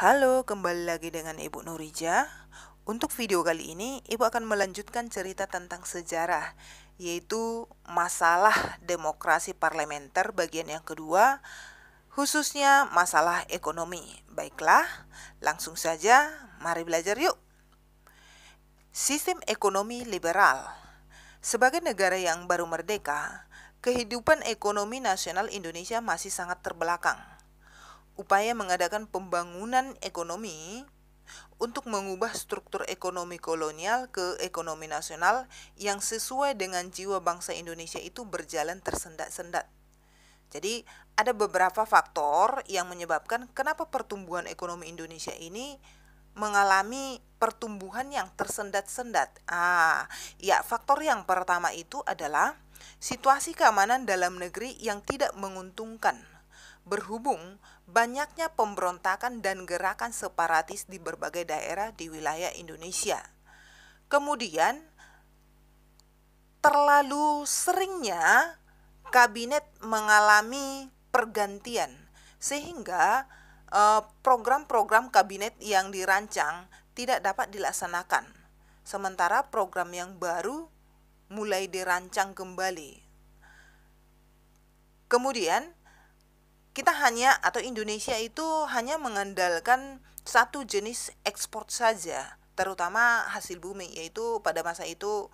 Halo, kembali lagi dengan Ibu Nurija. Untuk video kali ini, Ibu akan melanjutkan cerita tentang sejarah, yaitu masalah demokrasi parlementer bagian yang kedua, khususnya masalah ekonomi. Baiklah, langsung saja, mari belajar yuk. Sistem ekonomi liberal. Sebagai negara yang baru merdeka, kehidupan ekonomi nasional Indonesia masih sangat terbelakang. Upaya mengadakan pembangunan ekonomi untuk mengubah struktur ekonomi kolonial ke ekonomi nasional yang sesuai dengan jiwa bangsa Indonesia itu berjalan tersendat-sendat. Jadi ada beberapa faktor yang menyebabkan kenapa pertumbuhan ekonomi Indonesia ini mengalami pertumbuhan yang tersendat-sendat. Ya, faktor yang pertama itu adalah situasi keamanan dalam negeri yang tidak menguntungkan. Berhubung banyaknya pemberontakan dan gerakan separatis di berbagai daerah di wilayah Indonesia. Kemudian, terlalu seringnya kabinet mengalami pergantian, sehingga program-program kabinet yang dirancang tidak dapat dilaksanakan. Sementara program yang baru mulai dirancang kembali. Kemudian, Indonesia itu hanya mengandalkan satu jenis ekspor saja, terutama hasil bumi, yaitu pada masa itu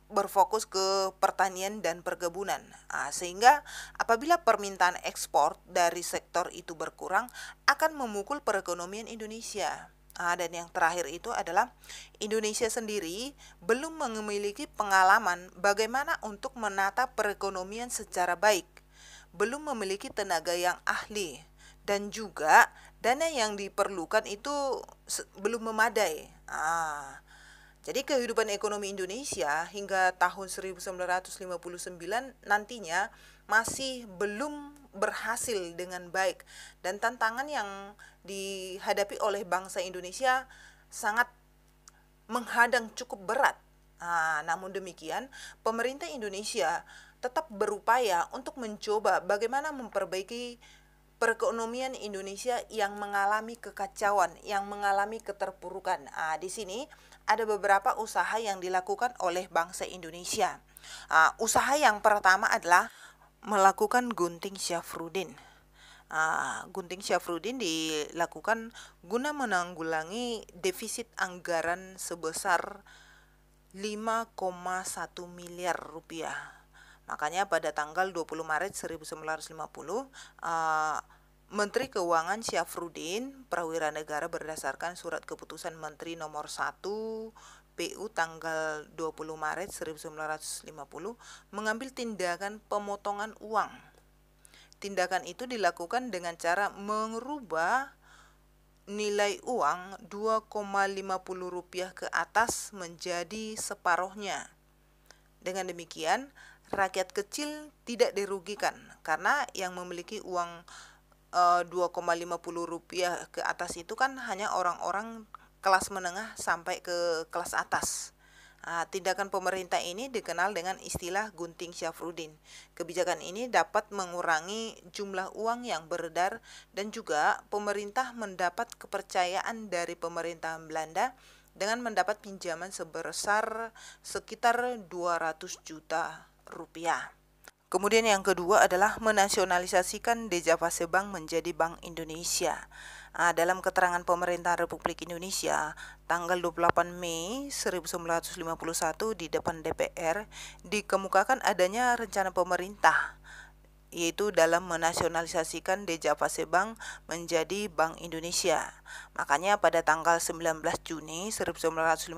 berfokus ke pertanian dan perkebunan. Sehingga apabila permintaan ekspor dari sektor itu berkurang, akan memukul perekonomian Indonesia. Dan yang terakhir itu adalah Indonesia sendiri belum memiliki pengalaman bagaimana untuk menata perekonomian secara baik, belum memiliki tenaga yang ahli, dan juga dana yang diperlukan itu belum memadai. Jadi kehidupan ekonomi Indonesia hingga tahun 1959 nantinya masih belum berhasil dengan baik, dan tantangan yang dihadapi oleh bangsa Indonesia sangat menghadang cukup berat. Namun demikian, pemerintah Indonesia tetap berupaya untuk mencoba bagaimana memperbaiki perekonomian Indonesia yang mengalami kekacauan, yang mengalami keterpurukan. Di sini ada beberapa usaha yang dilakukan oleh bangsa Indonesia. Usaha yang pertama adalah melakukan gunting Syafruddin. Gunting Syafruddin dilakukan guna menanggulangi defisit anggaran sebesar 5,1 miliar rupiah. Makanya pada tanggal 20 Maret 1950, Menteri Keuangan Syafruddin Prawira Negara berdasarkan surat keputusan Menteri nomor 1 PU tanggal 20 Maret 1950 mengambil tindakan pemotongan uang. Tindakan itu dilakukan dengan cara mengubah nilai uang 2,50 rupiah ke atas menjadi separuhnya. Dengan demikian, rakyat kecil tidak dirugikan karena yang memiliki uang 2,50 rupiah ke atas itu kan hanya orang-orang kelas menengah sampai ke kelas atas. Tindakan pemerintah ini dikenal dengan istilah gunting Syafruddin. Kebijakan ini dapat mengurangi jumlah uang yang beredar, dan juga pemerintah mendapat kepercayaan dari pemerintahan Belanda dengan mendapat pinjaman sebesar sekitar 200 juta rupiah. Kemudian yang kedua adalah menasionalisasikan Dejavase Bank menjadi Bank Indonesia. Dalam keterangan pemerintah Republik Indonesia tanggal 28 Mei 1951 di depan DPR dikemukakan adanya rencana pemerintah, yaitu dalam menasionalisasikan Dejavase Bank menjadi Bank Indonesia. Makanya pada tanggal 19 Juni 1951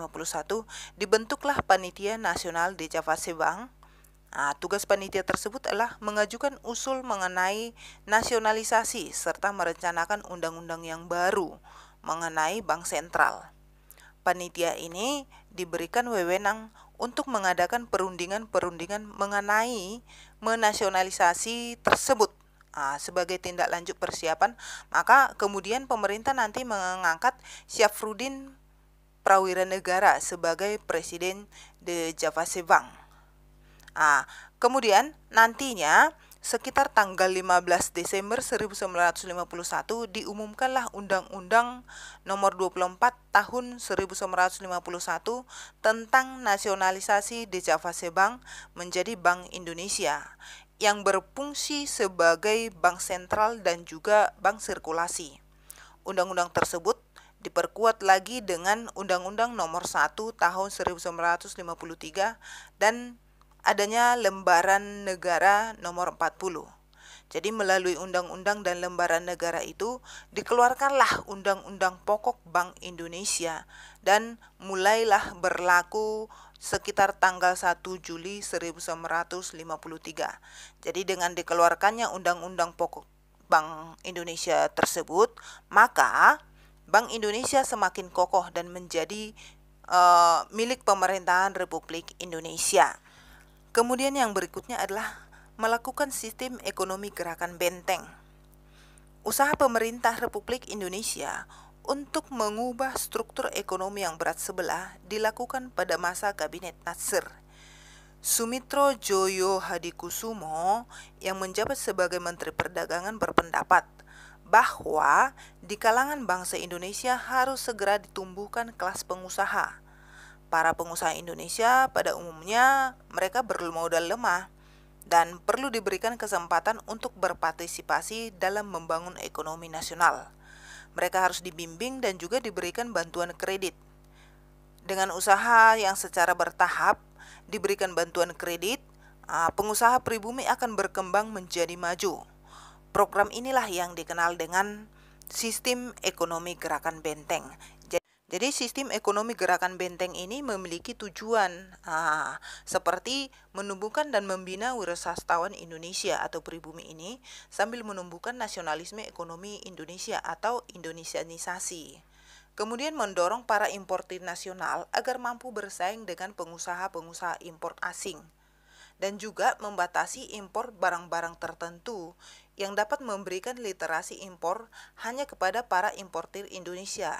dibentuklah Panitia Nasional Dejavase Bank. Tugas panitia tersebut adalah mengajukan usul mengenai nasionalisasi serta merencanakan undang-undang yang baru mengenai bank sentral. Panitia ini diberikan wewenang untuk mengadakan perundingan-perundingan mengenai menasionalisasi tersebut. Sebagai tindak lanjut persiapan, maka kemudian pemerintah nanti mengangkat Syafruddin Prawira Negara sebagai Presiden Dejavase Bank. Kemudian nantinya sekitar tanggal 15 Desember 1951 diumumkanlah Undang-Undang Nomor 24 Tahun 1951 tentang nasionalisasi de Java Bank menjadi Bank Indonesia yang berfungsi sebagai bank sentral dan juga bank sirkulasi. Undang-undang tersebut diperkuat lagi dengan Undang-Undang Nomor 1 Tahun 1953 dan adanya Lembaran Negara Nomor 40. Jadi melalui undang-undang dan lembaran negara itu dikeluarkanlah Undang-Undang Pokok Bank Indonesia dan mulailah berlaku sekitar tanggal 1 Juli 1953. Jadi dengan dikeluarkannya Undang-Undang Pokok Bank Indonesia tersebut, maka Bank Indonesia semakin kokoh dan menjadi milik pemerintahan Republik Indonesia. Kemudian yang berikutnya adalah melakukan sistem ekonomi gerakan benteng. Usaha pemerintah Republik Indonesia untuk mengubah struktur ekonomi yang berat sebelah dilakukan pada masa Kabinet Natsir. Sumitro Joyo Hadikusumo yang menjabat sebagai Menteri Perdagangan berpendapat bahwa di kalangan bangsa Indonesia harus segera ditumbuhkan kelas pengusaha. Para pengusaha Indonesia pada umumnya mereka bermodal lemah dan perlu diberikan kesempatan untuk berpartisipasi dalam membangun ekonomi nasional. Mereka harus dibimbing dan juga diberikan bantuan kredit. Dengan usaha yang secara bertahap diberikan bantuan kredit, pengusaha pribumi akan berkembang menjadi maju. Program inilah yang dikenal dengan sistem ekonomi gerakan benteng. Jadi sistem ekonomi gerakan benteng ini memiliki tujuan seperti menumbuhkan dan membina wirausahawan Indonesia atau pribumi ini sambil menumbuhkan nasionalisme ekonomi Indonesia atau Indonesianisasi. Kemudian mendorong para importir nasional agar mampu bersaing dengan pengusaha-pengusaha impor asing. Dan juga membatasi impor barang-barang tertentu yang dapat memberikan literasi impor hanya kepada para importir Indonesia,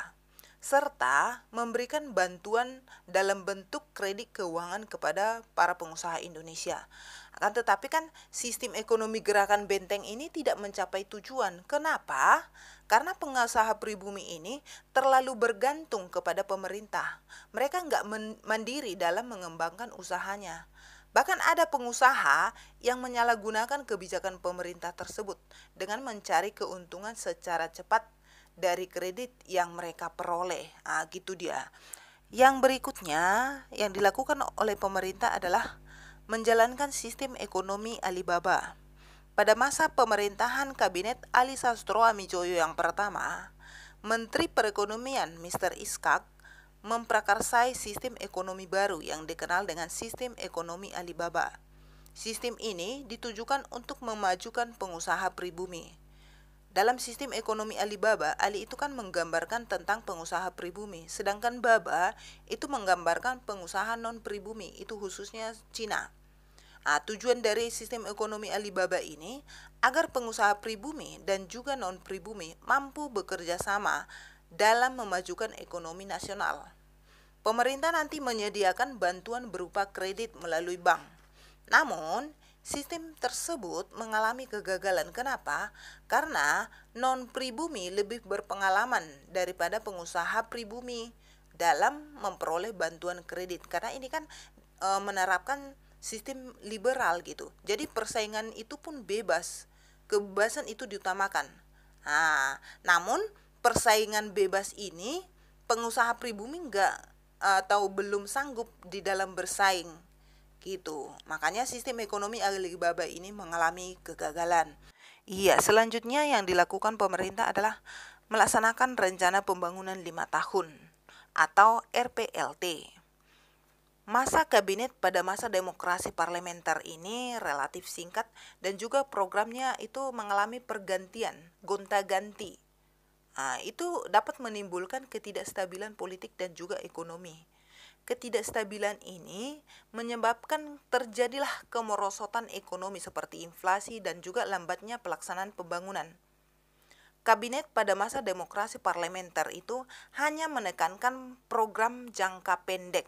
serta memberikan bantuan dalam bentuk kredit keuangan kepada para pengusaha Indonesia. Akan tetapi kan sistem ekonomi gerakan benteng ini tidak mencapai tujuan. Kenapa? Karena pengusaha pribumi ini terlalu bergantung kepada pemerintah. Mereka nggak mandiri dalam mengembangkan usahanya. Bahkan ada pengusaha yang menyalahgunakan kebijakan pemerintah tersebut dengan mencari keuntungan secara cepat dari kredit yang mereka peroleh. Gitu dia. Yang berikutnya yang dilakukan oleh pemerintah adalah menjalankan sistem ekonomi Alibaba. Pada masa pemerintahan Kabinet Ali Sastro Amijoyo yang pertama, Menteri Perekonomian Mr. Iskak memprakarsai sistem ekonomi baru yang dikenal dengan sistem ekonomi Alibaba. Sistem ini ditujukan untuk memajukan pengusaha pribumi. Dalam sistem ekonomi Alibaba, Ali itu kan menggambarkan tentang pengusaha pribumi, sedangkan Baba itu menggambarkan pengusaha non-pribumi, itu khususnya Cina. Tujuan dari sistem ekonomi Alibaba ini agar pengusaha pribumi dan juga non-pribumi mampu bekerja sama dalam memajukan ekonomi nasional. Pemerintah nanti menyediakan bantuan berupa kredit melalui bank. Namun, sistem tersebut mengalami kegagalan. Kenapa? Karena non-pribumi lebih berpengalaman daripada pengusaha pribumi dalam memperoleh bantuan kredit. Karena ini kan menerapkan sistem liberal gitu. Jadi persaingan itu pun bebas. Kebebasan itu diutamakan. Namun persaingan bebas ini pengusaha pribumi enggak atau belum sanggup di dalam bersaing gitu. Makanya sistem ekonomi Alibaba ini mengalami kegagalan. Iya, selanjutnya yang dilakukan pemerintah adalah melaksanakan rencana pembangunan 5 tahun atau RPLT. Masa kabinet pada masa demokrasi parlementer ini relatif singkat dan juga programnya itu mengalami pergantian, gonta-ganti. Itu dapat menimbulkan ketidakstabilan politik dan juga ekonomi. Ketidakstabilan ini menyebabkan terjadilah kemerosotan ekonomi seperti inflasi dan juga lambatnya pelaksanaan pembangunan. Kabinet pada masa demokrasi parlementer itu hanya menekankan program jangka pendek.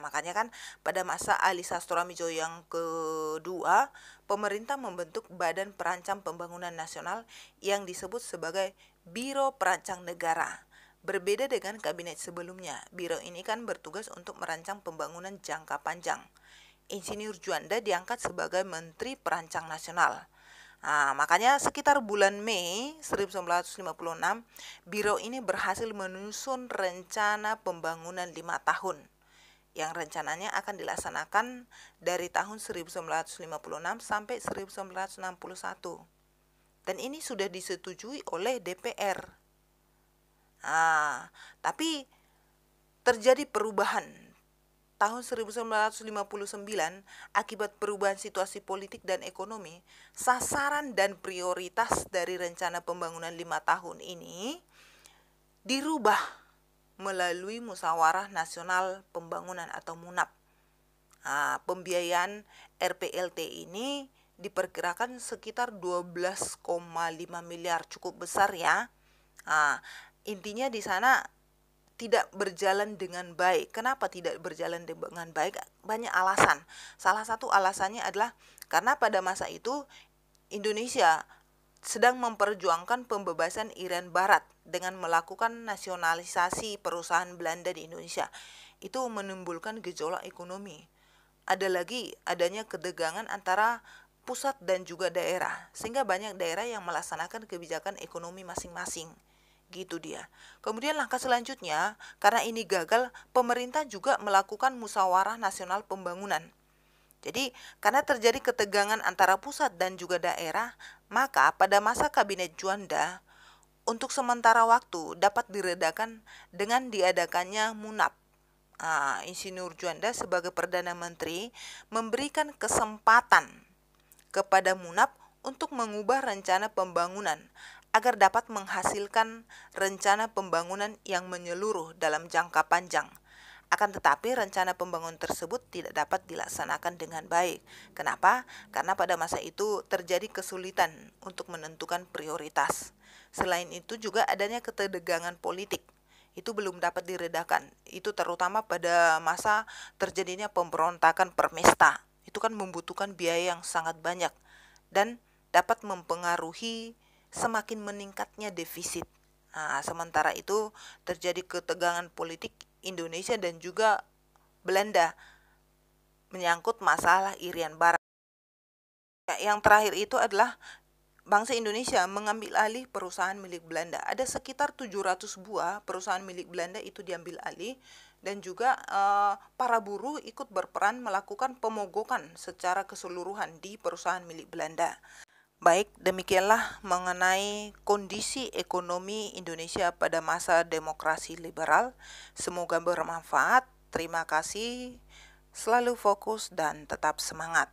Makanya kan pada masa Ali Sastroamidjo yang kedua, pemerintah membentuk Badan Perancang Pembangunan Nasional yang disebut sebagai Biro Perancang Negara. Berbeda dengan kabinet sebelumnya, biro ini kan bertugas untuk merancang pembangunan jangka panjang. Insinyur Juanda diangkat sebagai Menteri Perancang Nasional. Makanya sekitar bulan Mei 1956, biro ini berhasil menyusun rencana pembangunan 5 tahun yang rencananya akan dilaksanakan dari tahun 1956 sampai 1961. Dan ini sudah disetujui oleh DPR. Tapi terjadi perubahan tahun 1959 akibat perubahan situasi politik dan ekonomi. Sasaran dan prioritas dari rencana pembangunan 5 tahun ini dirubah melalui Musyawarah Nasional Pembangunan atau MUNAP. Pembiayaan RPLT ini diperkirakan sekitar 12,5 miliar, cukup besar ya. Intinya di sana tidak berjalan dengan baik. Kenapa tidak berjalan dengan baik? Banyak alasan. Salah satu alasannya adalah karena pada masa itu Indonesia sedang memperjuangkan pembebasan Irian Barat dengan melakukan nasionalisasi perusahaan Belanda di Indonesia. Itu menimbulkan gejolak ekonomi. Ada lagi adanya ketegangan antara pusat dan juga daerah, sehingga banyak daerah yang melaksanakan kebijakan ekonomi masing-masing. Gitu dia. Kemudian langkah selanjutnya, karena ini gagal, pemerintah juga melakukan Musyawarah Nasional Pembangunan. Jadi, karena terjadi ketegangan antara pusat dan juga daerah, maka pada masa kabinet Juanda, untuk sementara waktu dapat diredakan dengan diadakannya MUNAP. Insinyur Juanda sebagai Perdana Menteri memberikan kesempatan kepada MUNAP untuk mengubah rencana pembangunan agar dapat menghasilkan rencana pembangunan yang menyeluruh dalam jangka panjang. Akan tetapi rencana pembangunan tersebut tidak dapat dilaksanakan dengan baik. Kenapa? Karena pada masa itu terjadi kesulitan untuk menentukan prioritas. Selain itu juga adanya ketegangan politik. Itu belum dapat diredakan. Itu terutama pada masa terjadinya pemberontakan Permesta. Itu kan membutuhkan biaya yang sangat banyak dan dapat mempengaruhi semakin meningkatnya defisit. Sementara itu terjadi ketegangan politik Indonesia dan juga Belanda menyangkut masalah Irian Barat. Yang terakhir itu adalah bangsa Indonesia mengambil alih perusahaan milik Belanda. Ada sekitar 700 buah perusahaan milik Belanda itu diambil alih, dan juga para buruh ikut berperan melakukan pemogokan secara keseluruhan di perusahaan milik Belanda. Baik, demikianlah mengenai kondisi ekonomi Indonesia pada masa demokrasi liberal. Semoga bermanfaat. Terima kasih. Selalu fokus dan tetap semangat.